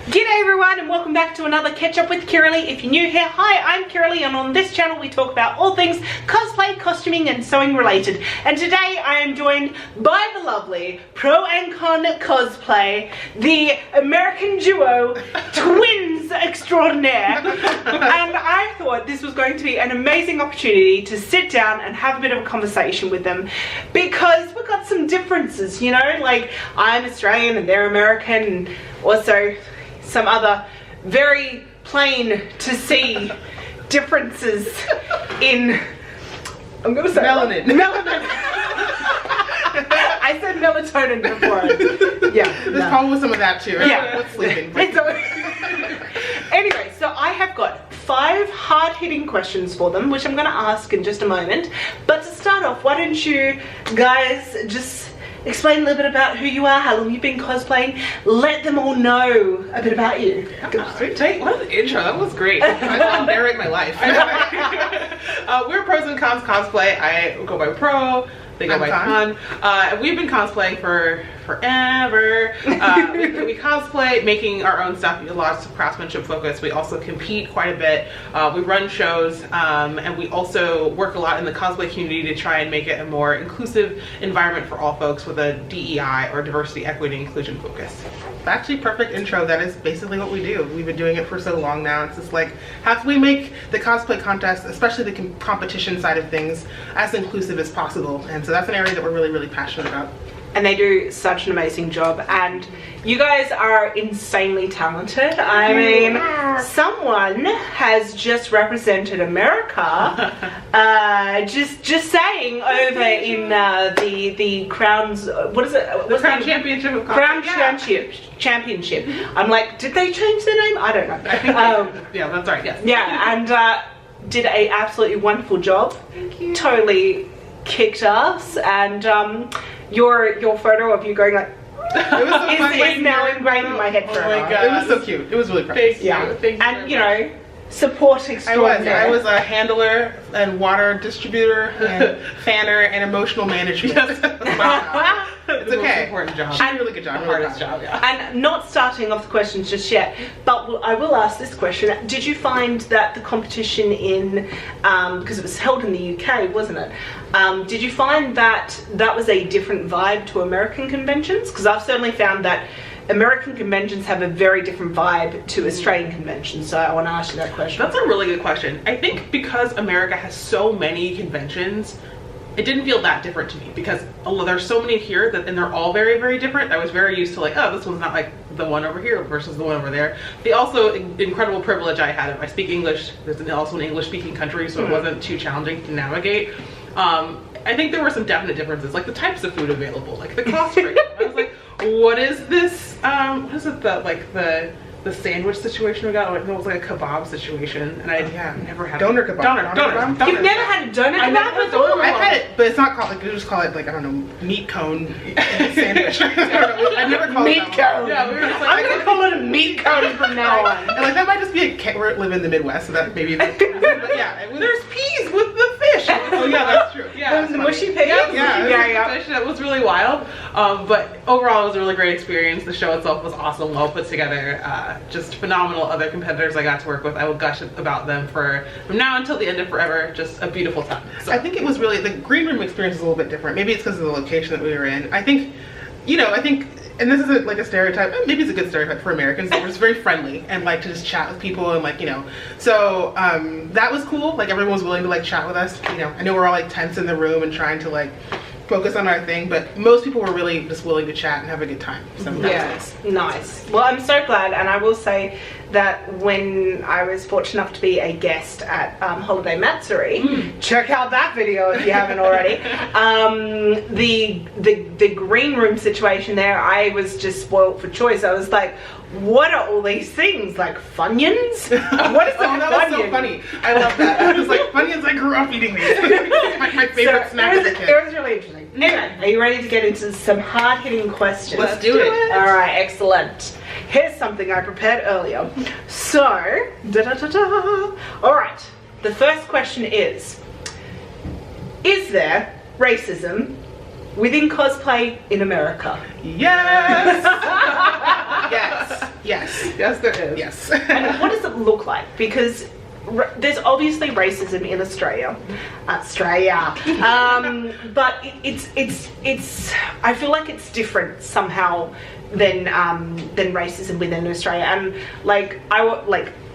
G'day everyone and welcome back to another Catch Up with Kiralee. If you're new here, hi, I'm Kiralee and on this channel we talk about all things cosplay, costuming and sewing related. And today I am joined by the lovely Pro and Con Cosplay, the American duo, twins extraordinaire. And I thought this was going to be an amazing opportunity to sit down and have a bit of a conversation with them because we've got some differences, you know, like I'm Australian and they're American and also some other very plain to see differences in, I'm gonna say melanin. Melanin. I said melatonin before. Yeah. There's probably some of that too. Yeah. With sleeping. Anyway, so I have got 5 hard-hitting questions for them, which I'm gonna ask in just a moment. But to start off, why don't you guys just explain a little bit about who you are, how long you've been cosplaying, let them all know a bit about you. What an intro, that was great. I thought I'd narrate my life. We're Pros and Cons Cosplay. I go by Pro, they go by Con. We've been cosplaying for forever. We cosplay, making our own stuff, lots of craftsmanship focus. We also compete quite a bit. We run shows, and we also work a lot in the cosplay community to try and make it a more inclusive environment for all folks with a DEI or diversity, equity, and inclusion focus. Actually, perfect intro. That is basically what we do. We've been doing it for so long now. It's just like, how can we make the cosplay contest, especially the competition side of things, as inclusive as possible? And so that's an area that we're really, really passionate about. And they do such an amazing job, and you guys are insanely talented. I mean, someone has just represented America, just saying, over in the Crowns, what is it? The Crown Championship of Crown Championship. I'm like, did they change their name? I don't know. I think yeah, that's right, yes. Yeah, and did a absolutely wonderful job. Thank you. Totally kicked ass, and your photo of you going like it was so funny. is now ingrained in my head forever. Oh my god, it was so cute. It was really precious. Thank you. Thank And you know, support extraordinary. I was a handler and water distributor and fanner and emotional management. Wow. It's okay. Most important job. She did a really good job. The hardest job, yeah. And not starting off the questions just yet, but I will ask this question. Did you find that the competition in, because it was held in the UK, wasn't it? Did you find that that was a different vibe to American conventions? Because I've certainly found that American conventions have a very different vibe to Australian conventions, so I want to ask you that question. That's a really good question. I think because America has so many conventions, it didn't feel that different to me because there's so many here that, and they're all very, very different. I was very used to like, oh, this one's not like the one over here versus the one over there. The also incredible privilege I had, I speak English, there's also an English speaking country, so it wasn't too challenging to navigate. I think there were some definite differences, like the types of food available, like the cost rate. I was like, what is this, what is it, the sandwich situation we got? It was like a kebab situation, and I never had doner kebab. Doner. You've never had a doner kebab before? I've had it, but it's not called, like, we just call it, like, I don't know, meat cone sandwich. I don't know, I never called meat it that cone. Yeah, we were just like, I'm gonna call it a meat cone from now on. And like, that might just be a we live in the Midwest, so that maybe, but yeah, there's peas with the fish. Oh yeah, that's true. Yeah, the mushy peas? Yeah. That was really wild. But overall, it was a really great experience. The show itself was awesome, well put together, just phenomenal. Other competitors I got to work with, I will gush about them from now until the end of forever. Just a beautiful time. So I think it was really, the green room experience is a little bit different. Maybe it's because of the location that we were in. I think, you know, and this isn't like a stereotype, maybe it's a good stereotype for Americans, they're just very friendly and like to just chat with people and like, you know, so that was cool. Like everyone was willing to like chat with us, you know. I know we're all like tense in the room and trying to like focus on our thing, but most people were really just willing to chat and have a good time. So yes, nice. Well, I'm so glad, and I will say that when I was fortunate enough to be a guest at Holiday Matsuri, check out that video if you haven't already. The green room situation there, I was just spoiled for choice. I was like, what are all these things, like Funyuns? What is that? That was so funny. I love that. I was like, Funyuns, I grew up eating these. my favorite snack as a kid. It was really interesting. Anyway, are you ready to get into some hard-hitting questions? Let's do it. All right, excellent. Here's something I prepared earlier. So, all right, the first question is there racism within cosplay in America? Yes. Yes. Yes, there is. Yes. And what does it look like? Because there's obviously racism in Australia, but it's. I feel like it's different somehow than racism within Australia. And like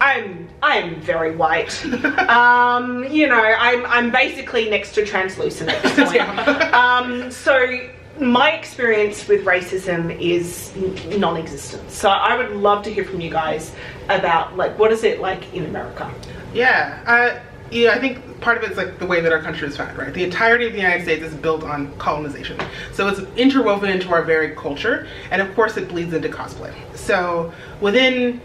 I'm very white. You know, I'm basically next to translucent at this point. So my experience with racism is non-existent. So I would love to hear from you guys about like what is it like in America? Yeah, I think part of it's like the way that our country is founded, right? The entirety of the United States is built on colonization. So it's interwoven into our very culture, and of course it bleeds into cosplay. So within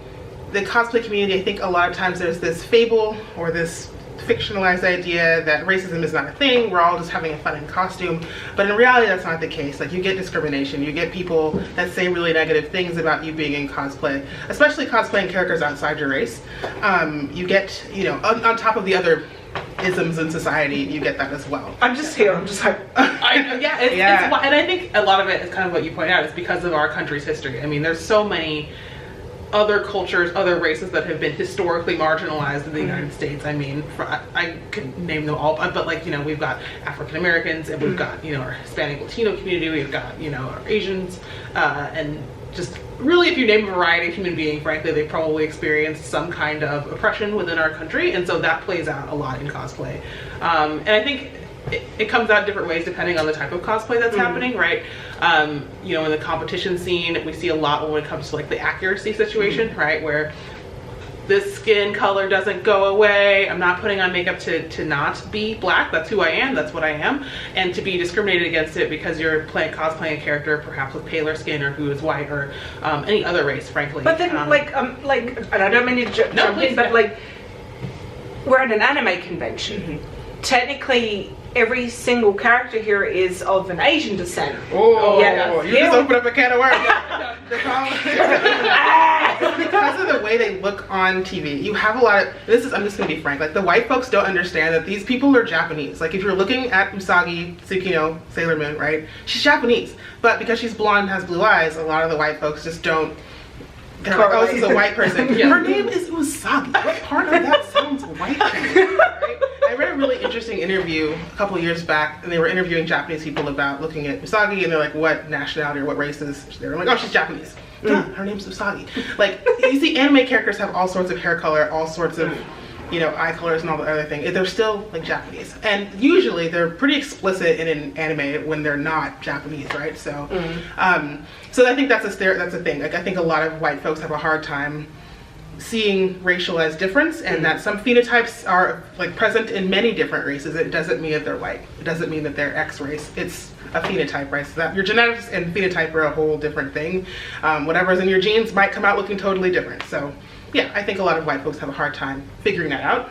the cosplay community, I think a lot of times there's this fable or this fictionalized idea that racism is not a thing, we're all just having fun in costume, but in reality that's not the case. Like, you get discrimination, you get people that say really negative things about you being in cosplay, especially cosplaying characters outside your race. You get, you know, on top of the other isms in society, you get that as well. I'm just here, I'm just like I know, yeah, it's, and I think a lot of it is kind of what you point out, is because of our country's history. I mean, there's so many other cultures, other races that have been historically marginalized in the United States. I mean, I could name them all, but like, you know, we've got African Americans, and we've got, you know, our Hispanic Latino community, we've got, you know, our Asians, and just really, if you name a variety of human being, frankly, they probably experienced some kind of oppression within our country, and so that plays out a lot in cosplay. And I think it comes out different ways depending on the type of cosplay that's happening, right? You know, in the competition scene, we see a lot when it comes to like the accuracy situation, right? Where this skin color doesn't go away. I'm not putting on makeup to not be black. That's who I am. That's what I am. And to be discriminated against it because you're cosplaying a character perhaps with paler skin or who is white or any other race, frankly. But then, like, and I don't mean to jump in, but like, we're at an anime convention. Technically, every single character here is of an Asian descent. You just opened up a can of worms. Because of the way they look on TV, you have a lot of, I'm just gonna be frank, like the white folks don't understand that these people are Japanese. Like, if you're looking at Usagi Tsukino, Sailor Moon, right? She's Japanese, but because she's blonde and has blue eyes, a lot of the white folks just don't. They're like, oh, this is a white person. Her name is Usagi. What part of that sounds white to me? Right? I read a really interesting interview a couple of years back, and they were interviewing Japanese people about looking at Usagi, and they're like, what nationality or what race is she? They were like, oh, she's Japanese. Her name's Usagi. Like, you see anime characters have all sorts of hair color, all sorts of, you know, eye colors and all the other thing. They're still like Japanese, and usually they're pretty explicit in an anime when they're not Japanese, right? So, so I think that's a thing. Like, I think a lot of white folks have a hard time seeing racial as difference, and that some phenotypes are like present in many different races. It doesn't mean that they're white. It doesn't mean that they're X race. It's a phenotype, right? So that your genetics and phenotype are a whole different thing. Whatever's in your genes might come out looking totally different. So yeah, I think a lot of white folks have a hard time figuring that out.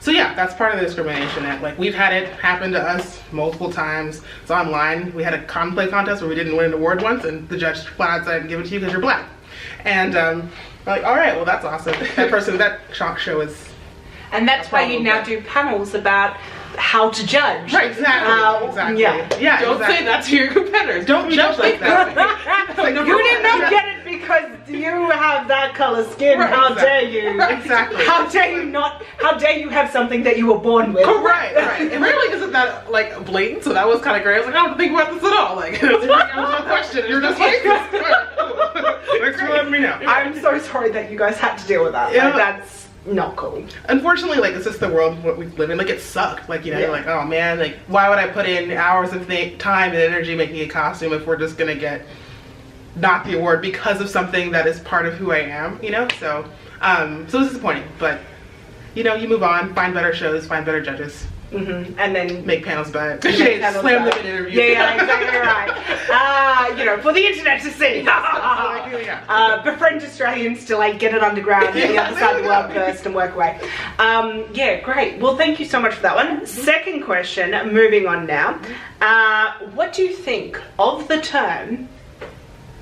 So yeah, that's part of the discrimination. That, like, we've had it happen to us multiple times. It's online. We had a cosplay contest where we didn't win an award once, and the judge flat out said, I didn't give it to you because you're black. And we're like, all right, well, that's awesome. That show is. And that's why you now do panels about how to judge. Right, exactly. Exactly. Yeah. Don't say that to your competitors. Don't judge like that. Like, you did not get it because you have that color skin. Right, how dare you? Exactly. How dare you not? How dare you have something that you were born with? Right. And rarely isn't that like blatant, so that was kind of great. I was like, I don't think about this at all. Like, it's no question. You're just like, thanks for letting me know. I'm so sorry that you guys had to deal with that. Yeah. Like, that's not cool. Unfortunately, like, it's just the world what we live in. Like, it sucked. Like, you know, you're like, oh man, like, why would I put in hours of time and energy making a costume if we're just gonna get not the award because of something that is part of who I am, you know? So it's disappointing, but you know, you move on, find better shows, find better judges. And then make panels about it. Slam them in interviews. Yeah, exactly right. You know, for the internet to see. Befriend Australians to like get it underground on the other side of the world first and work away. Yeah, great. Well, thank you so much for that one. Second question, moving on now. What do you think of the term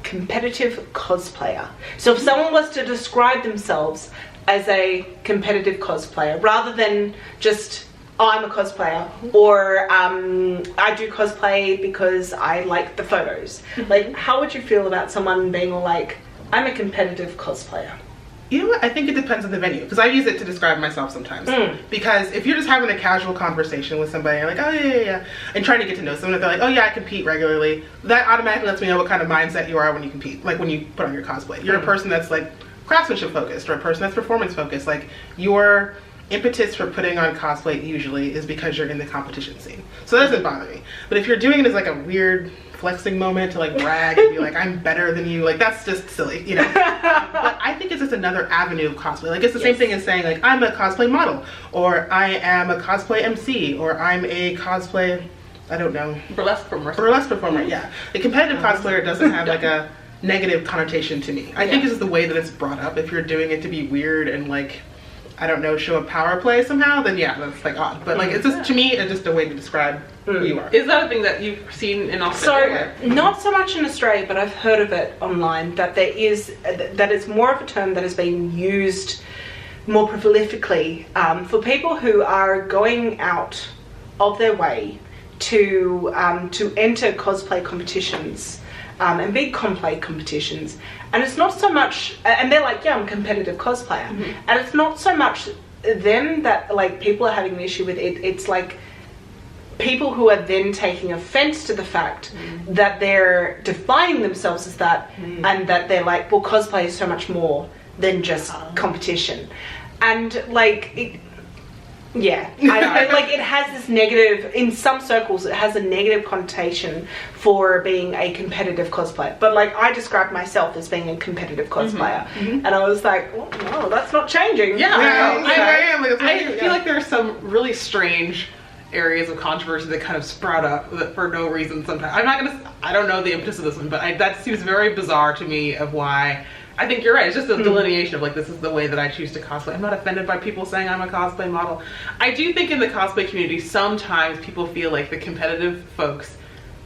competitive cosplayer? So if someone was to describe themselves as a competitive cosplayer, rather than just oh, I'm a cosplayer, or I do cosplay because I like the photos. Like, how would you feel about someone being all like, I'm a competitive cosplayer? You know what? I think it depends on the venue, because I use it to describe myself sometimes. Because if you're just having a casual conversation with somebody, you're like, oh yeah, and trying to get to know someone, they're like, oh yeah, I compete regularly, that automatically lets me know what kind of mindset you are when you compete, like when you put on your cosplay. You're a person that's like craftsmanship focused, or a person that's performance focused. Like, your impetus for putting on cosplay usually is because you're in the competition scene. So that doesn't bother me. But if you're doing it as like a weird flexing moment to like brag and be like, I'm better than you, like that's just silly, you know. But I think it's just another avenue of cosplay. Like, it's the same thing as saying like, I'm a cosplay model, or I am a cosplay MC, or I'm a cosplay, I don't know, burlesque performer. Yeah, a competitive cosplayer doesn't have like a negative connotation to me. I think it's just the way that it's brought up. If you're doing it to be weird and like, I don't know, show a power play somehow, then yeah, that's like odd. But like, it's just, to me, it's just a way to describe who you are. Is that a thing that you've seen in Australia? So, not so much in Australia, but I've heard of it online, that there is, that it's more of a term that has been used more prolifically for people who are going out of their way to enter cosplay competitions. And big cosplay competitions, and it's not so much, and they're like, yeah, I'm a competitive cosplayer, and it's not so much them that like people are having an issue with it. It's like people who are then taking offense to the fact that they're defining themselves as that, and that they're like, well, cosplay is so much more than just competition, and like I like, it has this negative, in some circles it has a negative connotation for being a competitive cosplayer. But like, I described myself as being a competitive cosplayer, and I was like, well, no, that's not changing. I feel like there are some really strange areas of controversy that kind of sprout up for no reason sometimes. I don't know the impetus of this one, but that seems very bizarre to me of why. I think you're right. It's just a delineation of like, this is the way that I choose to cosplay. I'm not offended by people saying I'm a cosplay model. I do think in the cosplay community, sometimes people feel like the competitive folks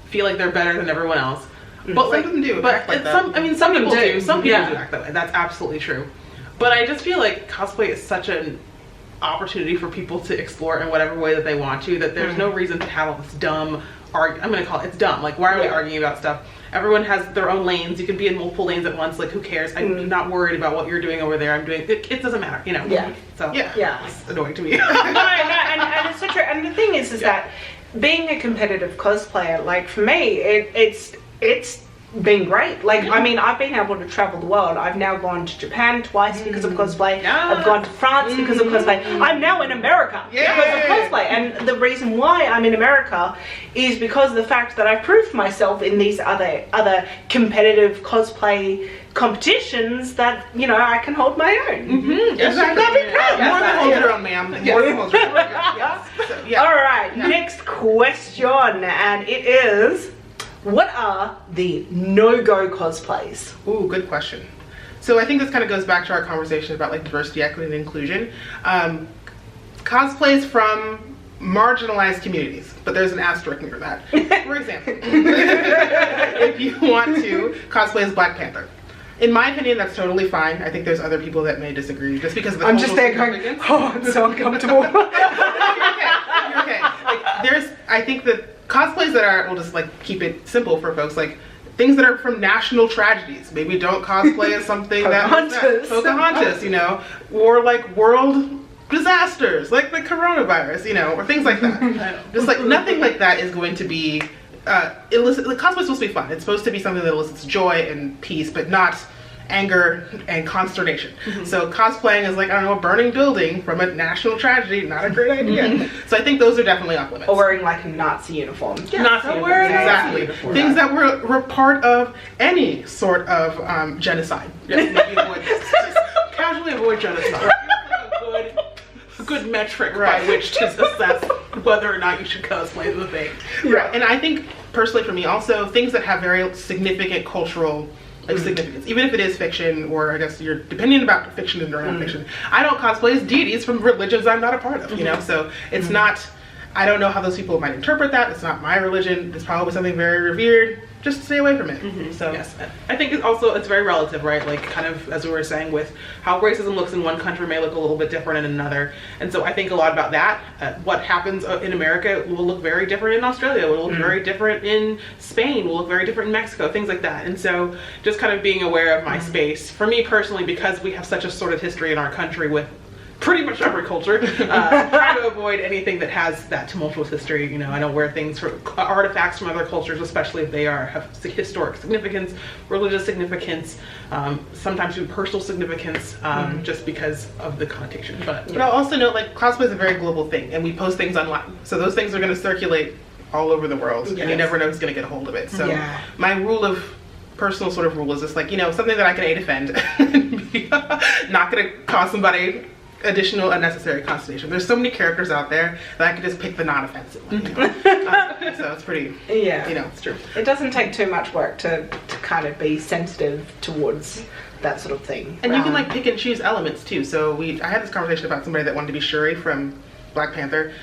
feel like they're better than everyone else. But some of them do. But some people do. Some people do act that way. That's absolutely true. But I just feel like cosplay is such an opportunity for people to explore in whatever way that they want to, that there's no reason to have all this dumb I'm going to call it's dumb. Like, why are we arguing about stuff? Everyone has their own lanes. You can be in multiple lanes at once. Like, who cares? I'm not worried about what you're doing over there. I'm doing it doesn't matter, you know. So it's annoying to me. and it's so true. And the thing is that being a competitive cosplayer, like for me, it's been great. Like, I mean, I've been able to travel the world. I've now gone to Japan twice because of cosplay. I've gone to France because of cosplay. I'm now in America because of cosplay. And the reason why I'm in America is because of the fact that I've proved myself in these other competitive cosplay competitions that, you know, I can hold my own. Yes, I'm gonna be proud. More than hold your own, ma'am. More than hold your own. All right, next question, and it is, what are the no-go cosplays? Ooh, good question. So I think this kind of goes back to our conversation about like diversity, equity, and inclusion. Cosplays from marginalized communities, but there's an asterisk near that. For example, if you want to cosplay as Black Panther, in my opinion, that's totally fine. I think there's other people that may disagree just because of the I'm just there going, oh, I'm so uncomfortable. You're okay. Like, I think that cosplays that are, we'll just like keep it simple for folks, like things that are from national tragedies. Maybe don't cosplay as something Pocahontas, you know, or like world disasters, like the coronavirus, you know, or things like that. Just like nothing like that is going to be illicit. Like, cosplay's supposed to be fun. It's supposed to be something that elicits joy and peace, but not anger and consternation. So cosplaying is like, I don't know, a burning building from a national tragedy, not a great idea. So I think those are definitely off limits. Or wearing like a Nazi uniform. Nazi uniform, exactly. Things that were part of any sort of genocide. Just casually avoid genocide. A good metric by which to assess whether or not you should cosplay the thing. Right, and I think personally for me also, things that have very significant cultural significance, even if it is fiction, or I guess you're depending about fiction and non-fiction. I don't cosplay as deities from religions I'm not a part of, you know, so it's not, I don't know how those people might interpret that. It's not my religion. It's probably something very revered. just stay away from it. So yes, I think it's very relative, right? Like kind of as we were saying with how racism looks in one country may look a little bit different in another, and so I think a lot about that. What happens in America will look very different in Australia, will look very different in Spain, will look very different in Mexico, things like that. And so just kind of being aware of my space, for me personally, because we have such a sordid history in our country with pretty much every culture, try to avoid anything that has that tumultuous history. You know, I don't wear things for artifacts from other cultures, especially if they have historic significance, religious significance, sometimes even personal significance, just because of the connotation. But I'll also note, like, cosplay is a very global thing, and we post things online, so those things are going to circulate all over the world, and you never know who's going to get a hold of it. So my personal sort of rule is just like, you know, something that I can defend, not going to cause somebody additional unnecessary consternation. There's so many characters out there that I could just pick the non-offensive one. You know? So it's pretty, you know, it's true. It doesn't take too much work to kind of be sensitive towards that sort of thing. And you can like pick and choose elements too. So I had this conversation about somebody that wanted to be Shuri from Black Panther.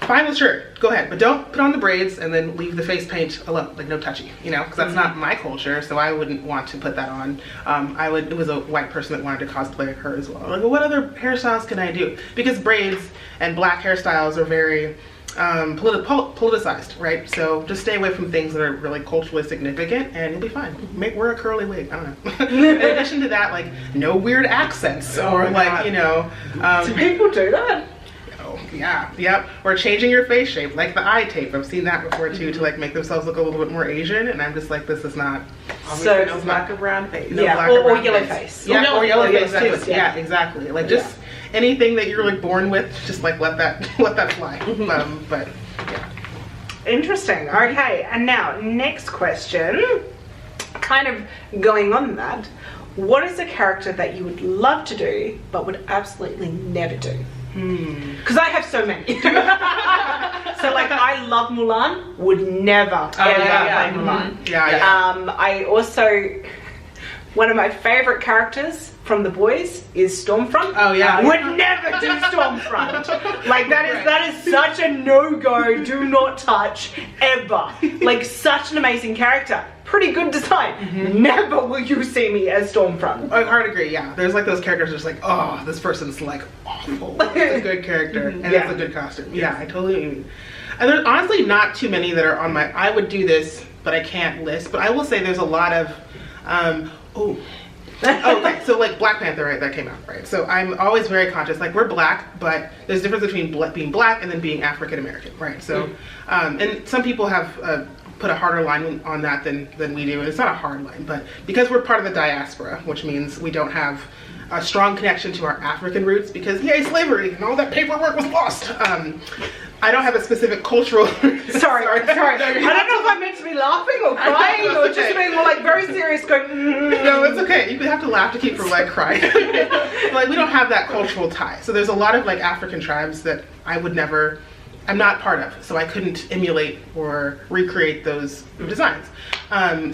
Fine with shirt, go ahead, but don't put on the braids and then leave the face paint alone, like no touchy, you know, because that's not my culture, so I wouldn't want to put that on. It was a white person that wanted to cosplay her as well. Like, well, what other hairstyles can I do? Because braids and black hairstyles are very politicized, right? So just stay away from things that are really culturally significant and you'll be fine. Wear a curly wig, I don't know. In addition to that, like, no weird accents or like, you know. Do people do that? Yeah, yep. Or changing your face shape, like the eye tape. I've seen that before too, to like make themselves look a little bit more Asian, and I'm just like, this is not. So no black or brown face. No black or yellow face. Yeah, or yellow face too. Yeah, exactly. Like just anything that you're like born with, just like let that fly. But yeah. Interesting. Okay, and now next question, kind of going on that, what is a character that you would love to do but would absolutely never do? Because I have so many. So like, I love Mulan, would never ever play Mulan. I also, one of my favorite characters from The Boys is Stormfront. Would never do Stormfront. Like that is such a no-go, do not touch, ever. Like such an amazing character. Pretty good design. Never will you see me as Stormfront. I hard agree, yeah. There's like those characters just like, oh, this person's like awful. It's a good character and it's a good costume. Yeah, I totally agree. And there's honestly not too many that are on my, I would do this, but I can't list. But I will say there's a lot of, okay, so like Black Panther, right, that came out, right? So I'm always very conscious, like we're black, but there's a difference between being black and then being African American, right? So, and some people have put a harder line on that than we do, and it's not a hard line, but because we're part of the diaspora, which means we don't have a strong connection to our African roots, because yay, slavery and all that paperwork was lost. I don't have a specific cultural. Sorry. I don't know if I'm meant to be laughing or crying or just being more like very serious going. No, it's okay. You have to laugh to keep from like crying. Like we don't have that cultural tie. So there's a lot of like African tribes that I'm not part of, so I couldn't emulate or recreate those designs.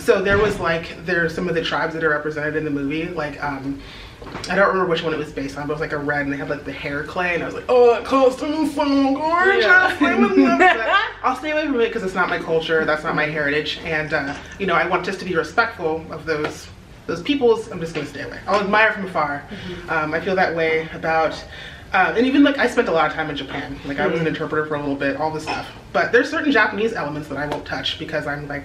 So there's some of the tribes that are represented in the movie, like I don't remember which one it was based on, but it was like a red and they had like the hair clay, and I was like, oh, that costume is so gorgeous. I'll stay away from it because it's not my culture, that's not my heritage, and you know, I want just to be respectful of those peoples. I'm just gonna stay away. I'll admire from afar. I feel that way about. And even like I spent a lot of time in Japan. Like I was an interpreter for a little bit, all this stuff. But there's certain Japanese elements that I won't touch because I'm like,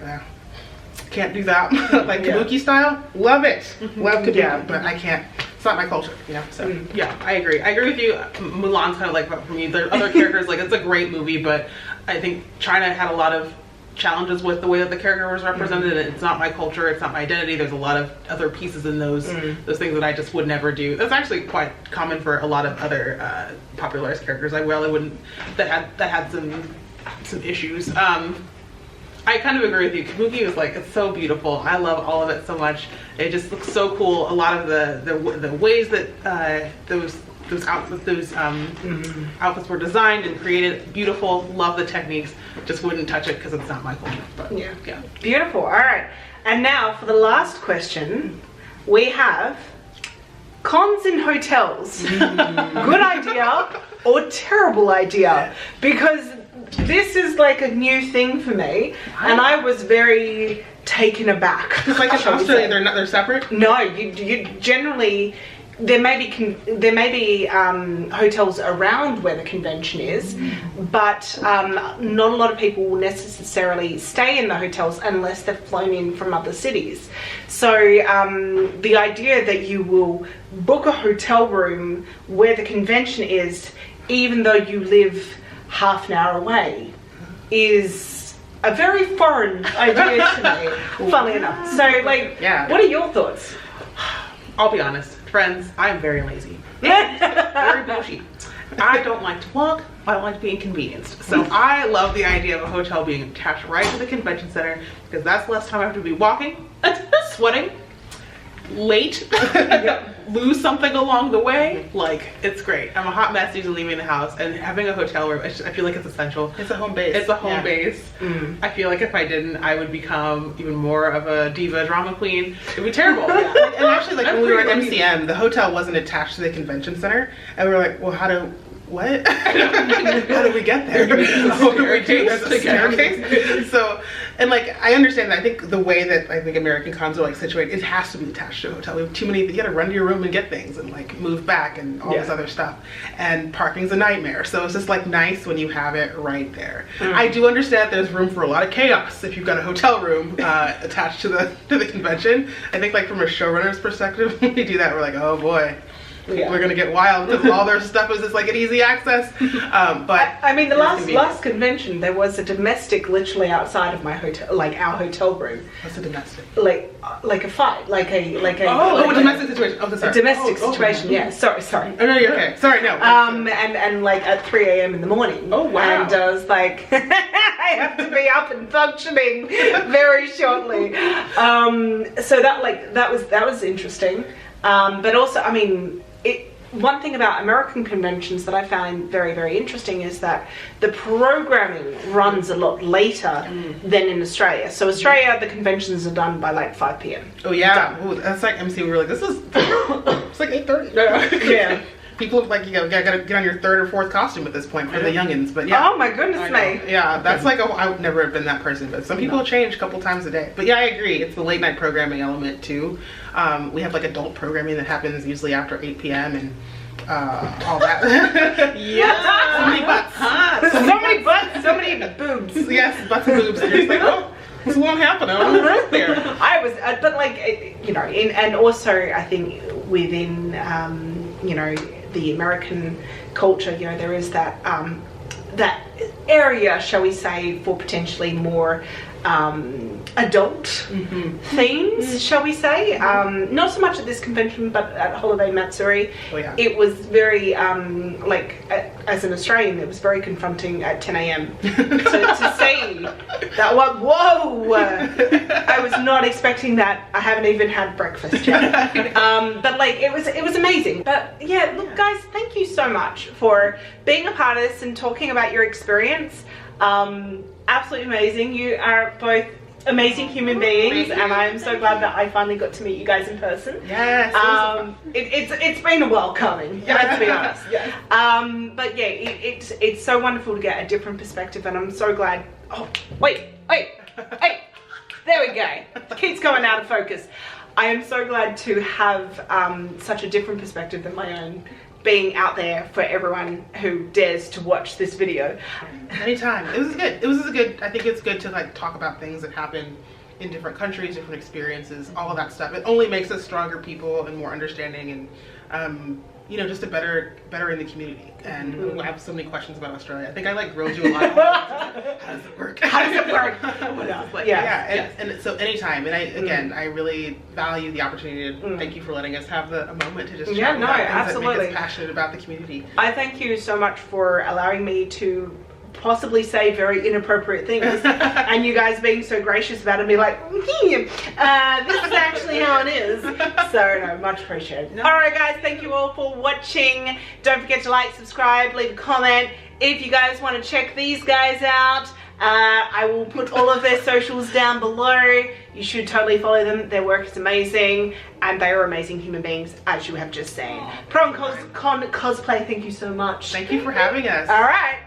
can't do that. Like kabuki style, love it. Love kabuki, but I can't. It's not my culture, you know. So yeah, I agree with you. Mulan's kind of like for me. There are other characters, like it's a great movie, but I think China had a lot of challenges with the way that the character was represented. It's not my culture, it's not my identity. There's a lot of other pieces in those things that I just would never do. That's actually quite common for a lot of other popularized characters. I really wouldn't that had some issues. I kind of agree with you. Kabuki was like, it's so beautiful. I love all of it so much. It just looks so cool. A lot of the ways that those outfits were designed and created, beautiful. Love the techniques. Just wouldn't touch it because it's not my culture. But yeah, beautiful. All right, and now for the last question, we have cons in hotels. Good idea or terrible idea? Because this is like a new thing for me, and I was very taken aback. Just like in Australia, they're separate? No, you generally, there may be hotels around where the convention is, but not a lot of people will necessarily stay in the hotels unless they've flown in from other cities. So the idea that you will book a hotel room where the convention is, even though you live half an hour away, is a very foreign idea to me, funnily enough. So, like, what are your thoughts? I'll be honest, friends, I'm very lazy. Very bushy. I don't like to walk. I don't like to be inconvenienced. So I love the idea of a hotel being attached right to the convention center, because that's less time I have to be walking, sweating, late, lose something along the way. Like, it's great. I'm a hot mess usually leaving the house, and having a hotel room, I feel like it's essential. It's a home base. It's a home base. I feel like if I didn't, I would become even more of a diva drama queen. It'd be terrible. And actually, like, when we were at MCM, the hotel wasn't attached to the convention center, and we were like, well, how do we get there? What do we do? There's a staircase. So, and like, I understand that. I think the way that I think American cons are like situated, it has to be attached to a hotel. We have too many, you gotta run to your room and get things and like move back and all this other stuff. And parking's a nightmare. So it's just like nice when you have it right there. I do understand that there's room for a lot of chaos if you've got a hotel room attached to the convention. I think like from a showrunner's perspective, when we do that, we're like, oh boy. We're gonna get wild because all their stuff is just like an easy access. But I mean, the last convention, there was a domestic literally outside of my hotel, like our hotel room. What's a domestic? Like a fight, like a a domestic situation. Oh, sorry. A domestic situation. Yeah. Sorry. Oh no, you're okay. Sorry, no. And like at 3 a.m. in the morning. Oh wow. And I was like, I have to be up and functioning very shortly. So that was interesting. But also, I mean. One thing about American conventions that I find very, very interesting is that the programming runs a lot later than in Australia. So Australia, the conventions are done by like 5 p.m. Oh yeah, ooh, that's like MC. We were like, this is it's like 8:30. Yeah. People like gotta get on your third or fourth costume at this point for the youngins. But yeah. Oh my goodness me. Yeah, that's like I would never have been that person. But some people change a couple times a day. But yeah, I agree. It's the late night programming element too. We have like adult programming that happens usually after 8 p.m. and all that. Yeah. So many butts. So many butts. So many boobs. Yes, butts and boobs. And you're just like, oh. This won't happen. I was right there. I was, but like, you know, and also I think within, you know, the American culture, you know, there is that that area, shall we say, for potentially more adult themes, shall we say. Not so much at this convention, but at Holiday Matsuri. Oh, yeah. It was very, like, as an Australian, it was very confronting at 10 a.m. to see that one. Whoa! I was not expecting that. I haven't even had breakfast yet. But like, it was amazing. But yeah, look guys, thank you so much for being a part of this and talking about your experience. Absolutely amazing. You are both amazing human beings, and I'm so glad that I finally got to meet you guys in person. Yes. It's been a while coming, let's be honest. Yes. But yeah, it's so wonderful to get a different perspective, and I'm so glad. Oh, wait, there we go. The kid's going out of focus. I am so glad to have such a different perspective than my own, being out there for everyone who dares to watch this video. Anytime. It was good. It was a good, I think it's good to like talk about things that happen in different countries, different experiences, all of that stuff. It only makes us stronger people and more understanding and you know, just a better in the community. And I have so many questions about Australia. I think I like grilled you a lot. How does it work? How does it work? And so anytime. And I really value the opportunity to thank you for letting us have a moment to just chat about things absolutely. that make us passionate about the community. I thank you so much for allowing me to possibly say very inappropriate things and you guys being so gracious about it and be like, this is actually how it is. So no, much appreciated. Alright guys, thank you all for watching. Don't forget to like, subscribe, leave a comment. If you guys want to check these guys out, I will put all of their socials down below. You should totally follow them. Their work is amazing and they are amazing human beings, as you have just seen. Pro and Con Cosplay, thank you so much. Thank you for having us. Alright.